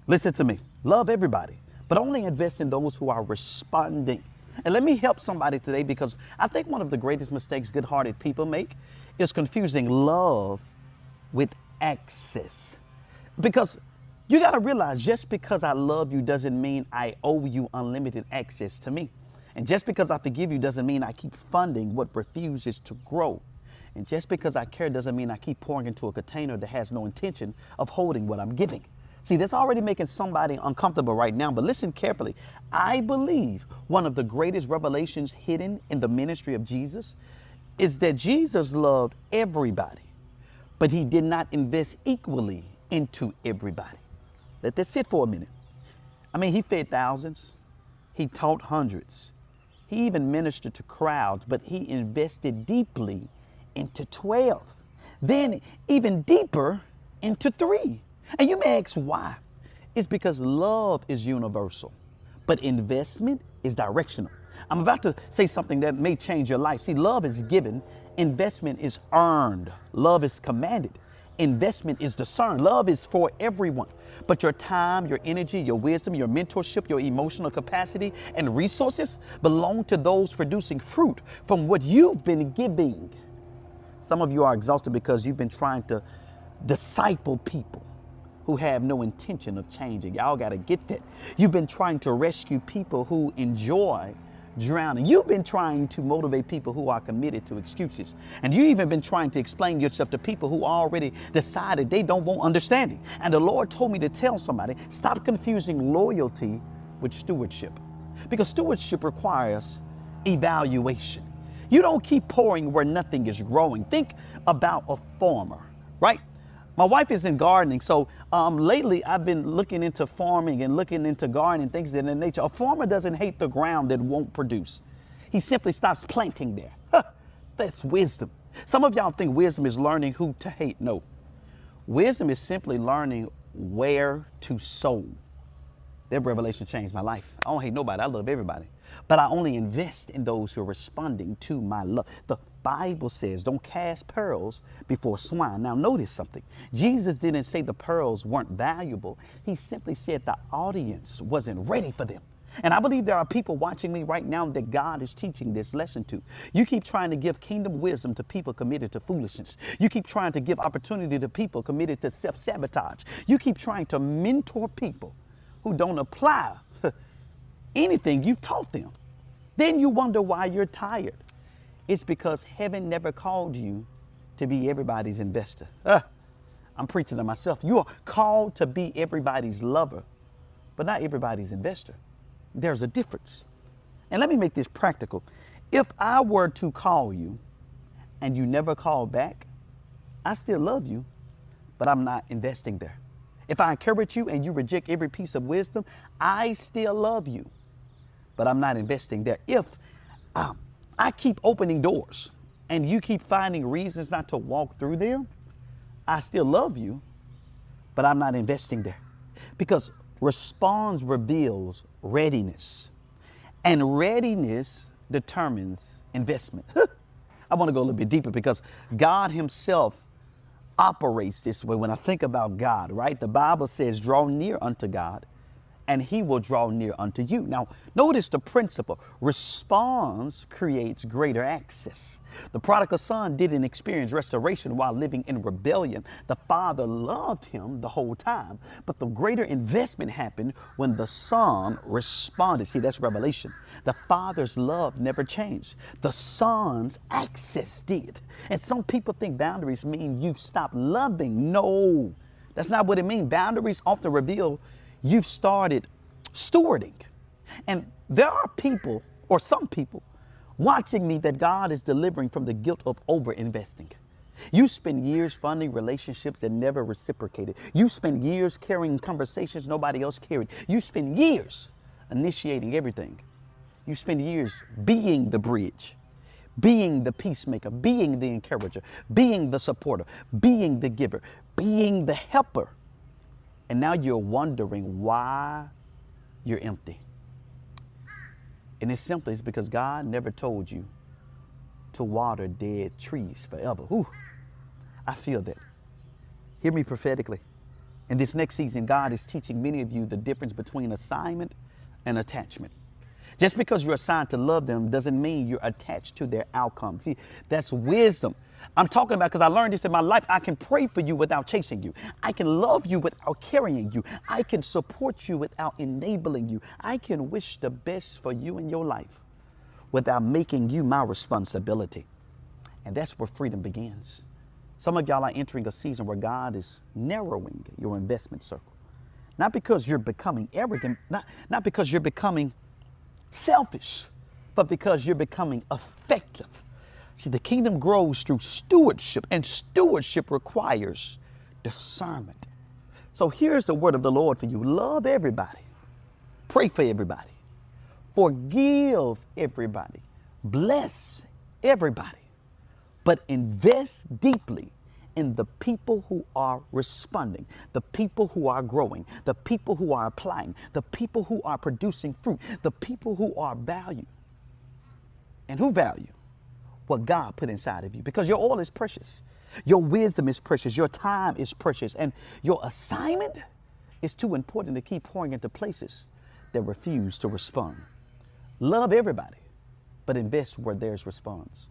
Listen to me. Love everybody, but only invest in those who are responding. And let me help somebody today, because I think one of the greatest mistakes good-hearted people make is confusing love with access. Because you got to realize, just because I love you doesn't mean I owe you unlimited access to me. And just because I forgive you doesn't mean I keep funding what refuses to grow. And just because I care doesn't mean I keep pouring into a container that has no intention of holding what I'm giving. See, that's already making somebody uncomfortable right now, but listen carefully. I believe one of the greatest revelations hidden in the ministry of Jesus is that Jesus loved everybody, but he did not invest equally into everybody. Let that sit for a minute. I mean, he fed thousands, he taught hundreds, he even ministered to crowds, but he invested deeply into 12, then even deeper into 3. And you may ask why. It's because love is universal, but investment is directional. I'm about to say something that may change your life. See, love is given, investment is earned, love is commanded, investment is discerned. Love is for everyone, but your time, your energy, your wisdom, your mentorship, your emotional capacity and resources belong to those producing fruit from what you've been giving. Some of you are exhausted because you've been trying to disciple people who have no intention of changing. Y'all got to get that. You've been trying to rescue people who enjoy drowning. You've been trying to motivate people who are committed to excuses. And you even been trying to explain yourself to people who already decided they don't want understanding. And the Lord told me to tell somebody, stop confusing loyalty with stewardship. Because stewardship requires evaluation. You don't keep pouring where nothing is growing. Think about a farmer, right? My wife is in gardening, so lately I've been looking into farming and looking into gardening, things of that nature. A farmer doesn't hate the ground that won't produce. He simply stops planting there. That's wisdom. Some of y'all think wisdom is learning who to hate. No. Wisdom is simply learning where to sow. That revelation changed my life. I don't hate nobody. I love everybody. But I only invest in those who are responding to my love. The Bible says, don't cast pearls before swine. Now, notice something. Jesus didn't say the pearls weren't valuable. He simply said the audience wasn't ready for them. And I believe there are people watching me right now that God is teaching this lesson to. You keep trying to give kingdom wisdom to people committed to foolishness. You keep trying to give opportunity to people committed to self-sabotage. You keep trying to mentor people who don't apply anything you've taught them. Then you wonder why you're tired. It's because heaven never called you to be everybody's investor. I'm preaching to myself. You are called to be everybody's lover, but not everybody's investor. There's a difference. And let me make this practical. If I were to call you and you never call back, I still love you, but I'm not investing there. If I encourage you and you reject every piece of wisdom, I still love you, but I'm not investing there. If I keep opening doors and you keep finding reasons not to walk through them, I still love you, but I'm not investing there. Because response reveals readiness, and readiness determines investment. I want to go a little bit deeper because God himself operates this way. When I think about God, right? The Bible says, draw near unto God and he will draw near unto you. Now, notice the principle. Response creates greater access. The prodigal son didn't experience restoration while living in rebellion. The father loved him the whole time, but the greater investment happened when the son responded. See, that's revelation. The father's love never changed. The son's access did. And some people think boundaries mean you've stopped loving. No, that's not what it means. Boundaries often reveal you've started stewarding. And there are people, or some people, watching me that God is delivering from the guilt of overinvesting. You spend years funding relationships that never reciprocated. You spend years carrying conversations nobody else carried. You spend years initiating everything. You spend years being the bridge, being the peacemaker, being the encourager, being the supporter, being the giver, being the helper. And now you're wondering why you're empty. And it's simply it's because God never told you to water dead trees forever. Ooh, I feel that. Hear me prophetically. In this next season, God is teaching many of you the difference between assignment and attachment. Just because you're assigned to love them doesn't mean you're attached to their outcome. See, that's wisdom. I'm talking about because I learned this in my life. I can pray for you without chasing you. I can love you without carrying you. I can support you without enabling you. I can wish the best for you in your life without making you my responsibility. And that's where freedom begins. Some of y'all are entering a season where God is narrowing your investment circle. Not because you're becoming arrogant, not because you're becoming selfish, but because you're becoming effective. See, the kingdom grows through stewardship, and stewardship requires discernment. So here's the word of the Lord for you. Love everybody. Pray for everybody. Forgive everybody. Bless everybody. But invest deeply in the people who are responding, the people who are growing, the people who are applying, the people who are producing fruit, the people who are value. And who value what God put inside of you, because your oil is precious. Your wisdom is precious. Your time is precious. And your assignment is too important to keep pouring into places that refuse to respond. Love everybody, but invest where theirs responds.